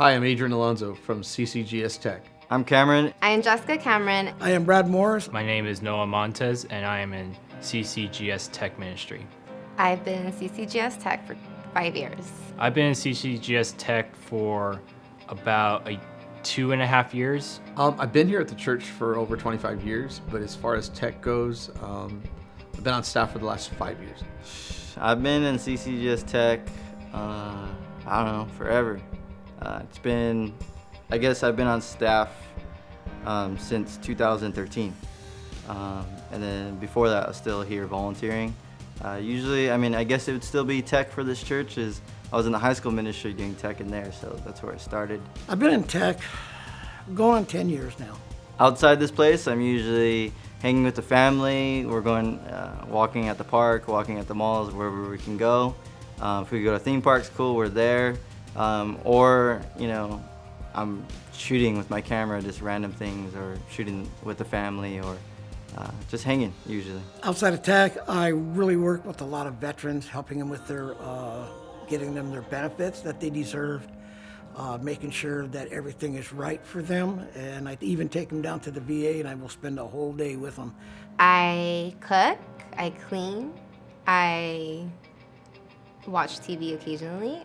Hi, I'm Adrian Alonzo from CCGS Tech. I'm Cameron. I am Jessica Cameron. I am Brad Morris. My name is Noah Montes, and I am in CCGS Tech Ministry. I've been in CCGS Tech for 5 years. I've been in CCGS Tech for about 2.5 years. I've been here at the church for over 25 years, but as far as tech goes, I've been on staff for the last 5 years. I've been in CCGS Tech, I don't know, forever. I guess I've been on staff since 2013. And then before that, I was still here volunteering. Usually, I guess it would still be tech for this church, as I was in the high school ministry doing tech in there, so that's where I started. I've been in tech going on 10 years now. Outside this place, I'm usually hanging with the family. We're going walking at the park, walking at the malls, wherever we can go. If we go to theme parks, cool, we're there. Or, I'm shooting with my camera, just random things, or shooting with the family, or just hanging, usually. Outside of tech, I really work with a lot of veterans, helping them with their, getting them their benefits that they deserve, making sure that everything is right for them, and I even take them down to the VA, and I will spend a whole day with them. I cook, I clean, I watch TV occasionally,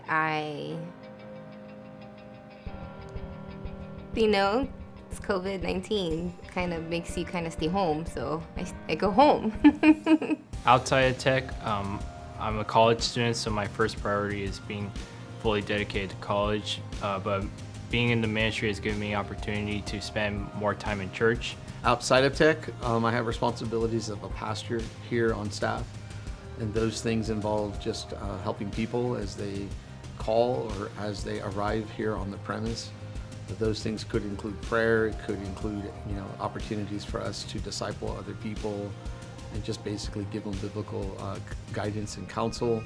it's COVID-19 kind of makes you kind of stay home, so I go home. Outside of tech, I'm a college student, so my first priority is being fully dedicated to college. But being in the ministry has given me an opportunity to spend more time in church. Outside of tech, I have responsibilities of a pastor here on staff, and those things involve just helping people as they call or as they arrive here on the premise. But those things could include prayer, it could include opportunities for us to disciple other people and just basically give them biblical guidance and counsel.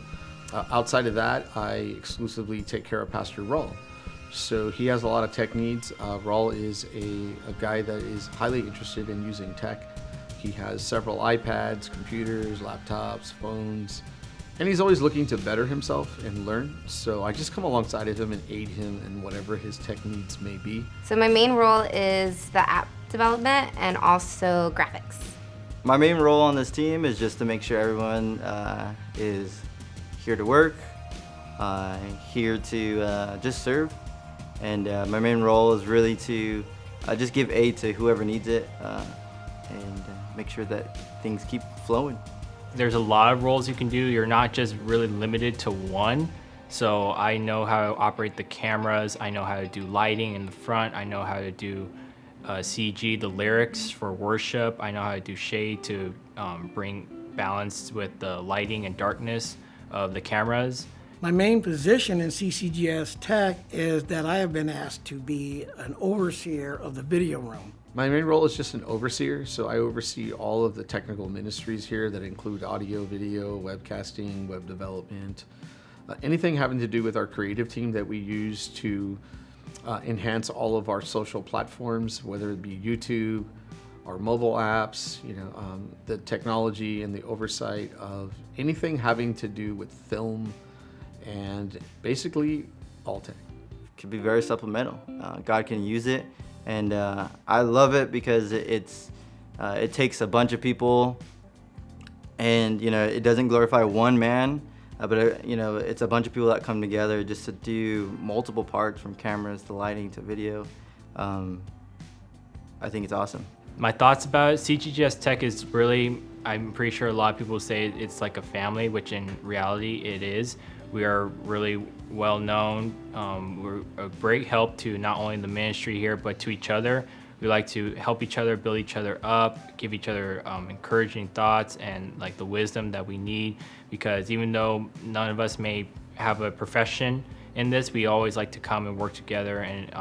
Outside of that, I exclusively take care of Pastor Raul. So he has a lot of tech needs. Raul is a guy that is highly interested in using tech. He has several iPads, computers, laptops, phones, and he's always looking to better himself and learn. So I just come alongside of him and aid him in whatever his tech needs may be. So my main role is the app development and also graphics. My main role on this team is just to make sure everyone is here to work, here to just serve. And my main role is really to just give aid to whoever needs it and make sure that things keep flowing. There's a lot of roles you can do. You're not just really limited to one. So I know how to operate the cameras. I know how to do lighting in the front. I know how to do CG, the lyrics for worship. I know how to do shade to bring balance with the lighting and darkness of the cameras. My main position in CCGS Tech is that I have been asked to be an overseer of the video room. My main role is just an overseer, so I oversee all of the technical ministries here that include audio, video, webcasting, web development, anything having to do with our creative team that we use to enhance all of our social platforms, whether it be YouTube, our mobile apps, the technology and the oversight of anything having to do with film and basically all tech. It can be very supplemental. God can use it. And I love it because it takes a bunch of people, and it doesn't glorify one man, but it's a bunch of people that come together just to do multiple parts, from cameras to lighting to video. I think it's awesome. My thoughts about CGGS Tech is really, I'm pretty sure a lot of people say it's like a family, which in reality it is. We are really well known. We're a great help to not only the ministry here, but to each other. We like to help each other, build each other up, give each other encouraging thoughts and like the wisdom that we need. Because even though none of us may have a profession in this, we always like to come and work together and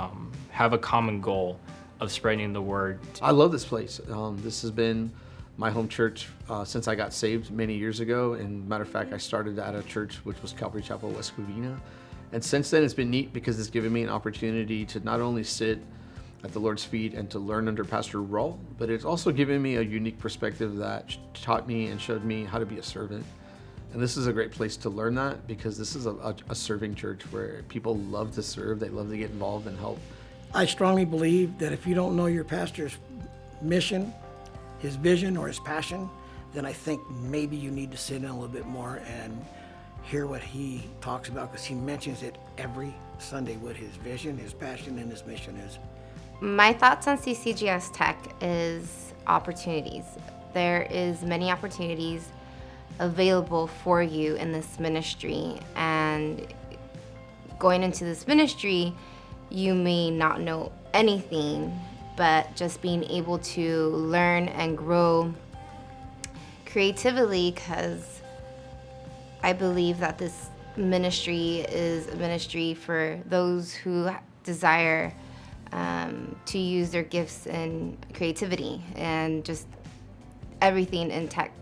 have a common goal of spreading the word. I love this place. This has been my home church since I got saved many years ago. And matter of fact, I started at a church which was Calvary Chapel, West Covina. And since then, it's been neat because it's given me an opportunity to not only sit at the Lord's feet and to learn under Pastor Raul, but it's also given me a unique perspective that taught me and showed me how to be a servant And this is a great place to learn that, because this is a serving church where people love to serve, they love to get involved and help. I strongly believe that if you don't know your pastor's mission, his vision, or his passion, then I think maybe you need to sit in a little bit more and hear what he talks about, because he mentions it every Sunday, what his vision, his passion, and his mission is. My thoughts on CCGS Tech is opportunities. There is many opportunities available for you in this ministry, and going into this ministry, you may not know anything, but just being able to learn and grow creatively, because I believe that this ministry is a ministry for those who desire to use their gifts and creativity and just everything in tech.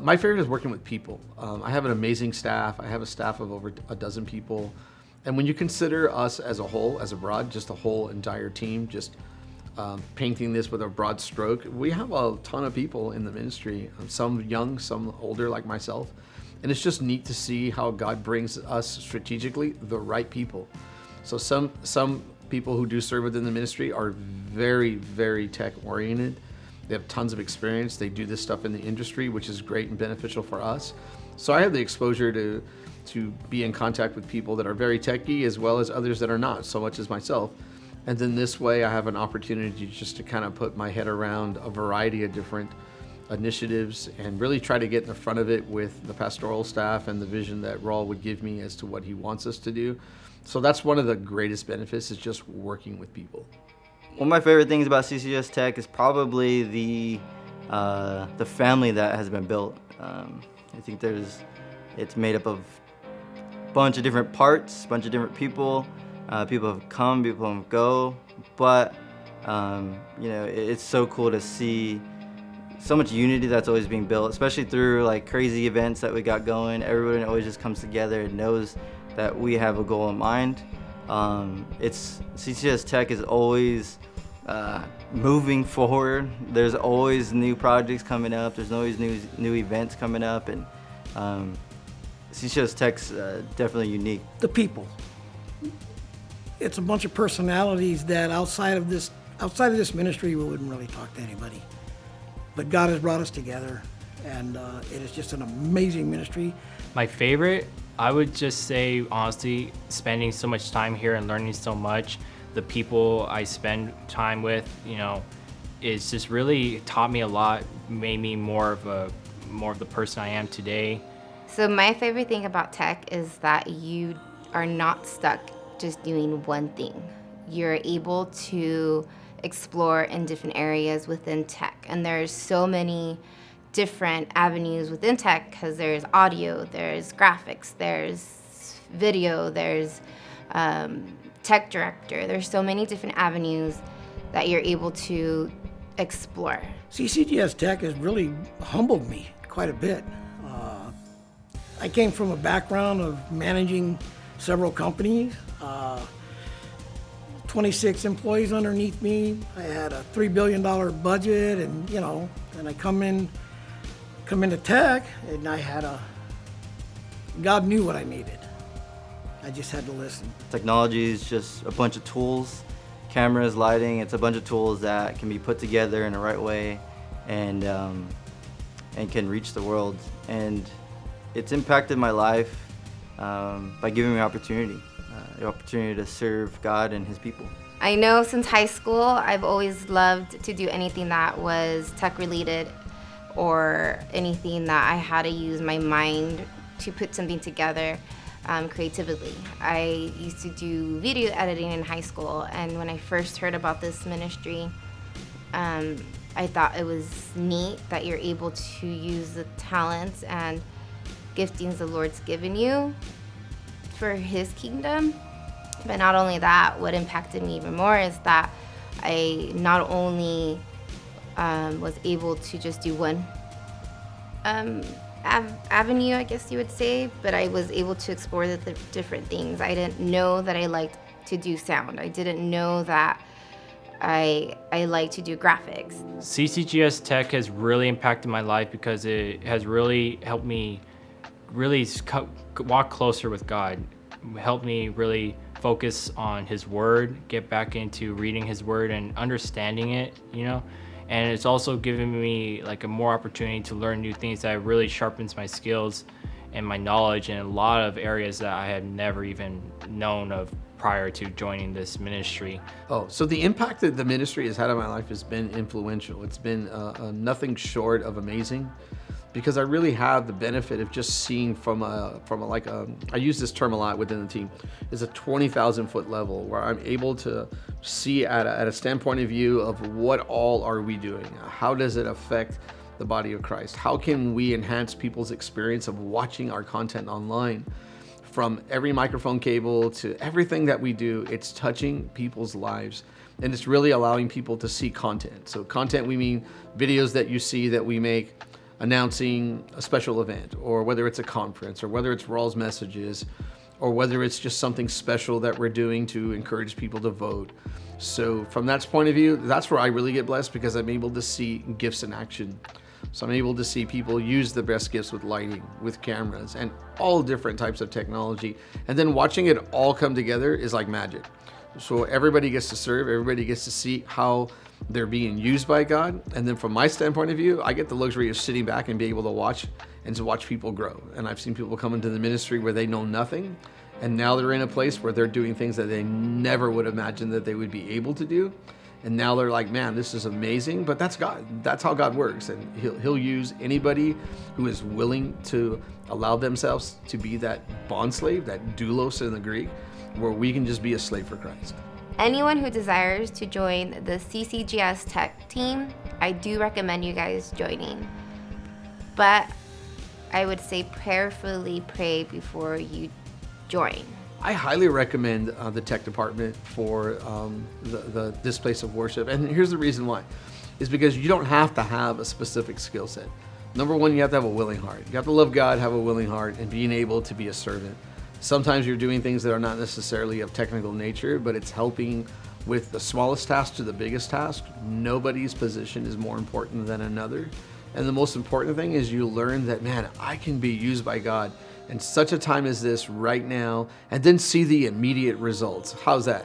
My favorite is working with people. I have an amazing staff. I have a staff of over a dozen people. And when you consider us as a whole, as a broad, just a whole entire team, just painting this with a broad stroke, we have a ton of people in the ministry, some young, some older like myself. And it's just neat to see how God brings us strategically the right people. So some people who do serve within the ministry are very, very tech oriented. They have tons of experience. They do this stuff in the industry, which is great and beneficial for us. So I have the exposure to be in contact with people that are very techy, as well as others that are not so much as myself. And then this way I have an opportunity just to kind of put my head around a variety of different initiatives and really try to get in the front of it with the pastoral staff and the vision that Raul would give me as to what he wants us to do. So that's one of the greatest benefits, is just working with people. One of my favorite things about CCGS Tech is probably the family that has been built. I think it's made up of a bunch of different parts, a bunch of different people. People have come, people have go, but it's so cool to see so much unity that's always being built, especially through like crazy events that we got going. Everybody always just comes together and knows that we have a goal in mind. CCGS Tech is always moving forward. There's always new projects coming up. There's always new events coming up, and CCGS Tech's definitely unique. The people. It's a bunch of personalities that outside of this ministry, we wouldn't really talk to anybody. But God has brought us together, and it is just an amazing ministry. My favorite, I would just say, honestly, spending so much time here and learning so much. The people I spend time with, it's just really taught me a lot, made me more of the person I am today. So my favorite thing about tech is that you are not stuck just doing one thing. You're able to explore in different areas within tech, and there's so many different avenues within tech, because there's audio, there's graphics, there's video, there's tech director. There's so many different avenues that you're able to explore. CCGS Tech has really humbled me quite a bit. I came from a background of managing several companies, 26 employees underneath me. I had a $3 billion budget, and and I come into tech, and God knew what I needed. I just had to listen. Technology is just a bunch of tools, cameras, lighting. It's a bunch of tools that can be put together in the right way, and can reach the world. And it's impacted my life by giving me the opportunity to serve God and His people. I know since high school, I've always loved to do anything that was tech related, or anything that I had to use my mind to put something together creatively. I used to do video editing in high school, and when I first heard about this ministry, I thought it was neat that you're able to use the talents and giftings the Lord's given you for His kingdom. But not only that, what impacted me even more is that I not only was able to just do one avenue, I guess you would say, but I was able to explore the different things. I didn't know that I liked to do sound. I didn't know that I like to do graphics. CCGS Tech has really impacted my life because it has really helped me really walk closer with God. Helped me really focus on His Word, get back into reading His Word and understanding it, And it's also given me like a more opportunity to learn new things that really sharpens my skills and my knowledge in a lot of areas that I had never even known of prior to joining this ministry. Oh, so the impact that the ministry has had on my life has been influential. It's been nothing short of amazing, because I really have the benefit of just seeing from a I use this term a lot within the team, is a 20,000 foot level, where I'm able to see at a standpoint of view of what all are we doing? How does it affect the body of Christ? How can we enhance people's experience of watching our content online? From every microphone cable to everything that we do, it's touching people's lives, and it's really allowing people to see content. So content, we mean videos that you see that we make announcing a special event, or whether it's a conference, or whether it's Rawls messages, or whether it's just something special that we're doing to encourage people to vote. So from that point of view, that's where I really get blessed, because I'm able to see gifts in action. So I'm able to see people use the best gifts with lighting, with cameras, and all different types of technology. And then watching it all come together is like magic. So everybody gets to serve, everybody gets to see how they're being used by God. And then from my standpoint of view, I get the luxury of sitting back and be able to watch people grow. And I've seen people come into the ministry where they know nothing, and now they're in a place where they're doing things that they never would imagine that they would be able to do. And now they're like, man, this is amazing. But that's God. That's how God works. And he'll use anybody who is willing to allow themselves to be that bond slave, that doulos in the Greek, where we can just be a slave for Christ. Anyone who desires to join the CCGS Tech team, I do recommend you guys joining. But I would say prayerfully pray before you join. I highly recommend the tech department for this place of worship. And here's the reason why. Is because you don't have to have a specific skill set. Number one, you have to have a willing heart. You have to love God, have a willing heart, and being able to be a servant. Sometimes you're doing things that are not necessarily of technical nature, but it's helping with the smallest task to the biggest task. Nobody's position is more important than another. And the most important thing is you learn that, man, I can be used by God in such a time as this right now, and then see the immediate results. How's that?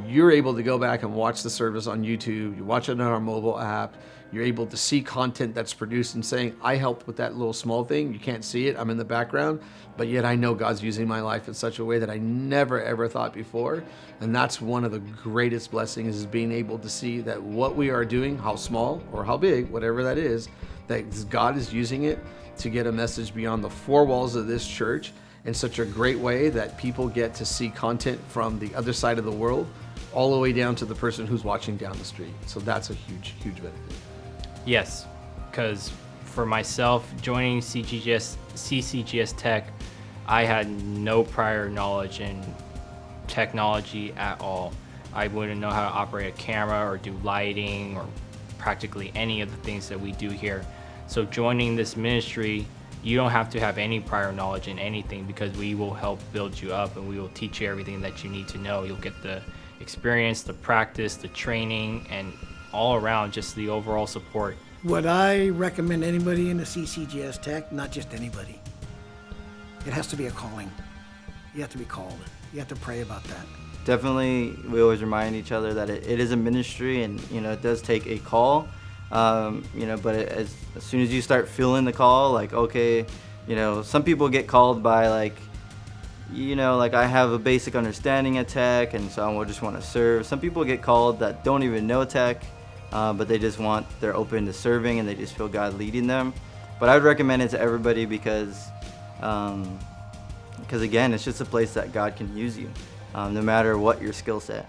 You're able to go back and watch the service on YouTube. You watch it on our mobile app. You're able to see content that's produced and saying, I helped with that little small thing. You can't see it. I'm in the background, but yet I know God's using my life in such a way that I never, ever thought before. And that's one of the greatest blessings, is being able to see that what we are doing, how small or how big, whatever that is, that God is using it to get a message beyond the four walls of this church in such a great way that people get to see content from the other side of the world, all the way down to the person who's watching down the street. So that's a huge, huge benefit. Yes, because for myself, joining CCGS Tech, I had no prior knowledge in technology at all. I wouldn't know how to operate a camera or do lighting or practically any of the things that we do here. So joining this ministry, you don't have to have any prior knowledge in anything, because we will help build you up and we will teach you everything that you need to know. You'll get the experience, the practice, the training, and all around just the overall support. Would I recommend anybody in the CCGS Tech? Not just anybody. It has to be a calling. You have to be called. You have to pray about that. Definitely, we always remind each other that it is a ministry, and it does take a call. But as soon as you start feeling the call, like, okay, some people get called by like I have a basic understanding of tech, and so I just want to serve. Some people get called that don't even know tech, but they're open to serving, and they just feel God leading them. But I would recommend it to everybody, because again, it's just a place that God can use you, no matter what your skill set.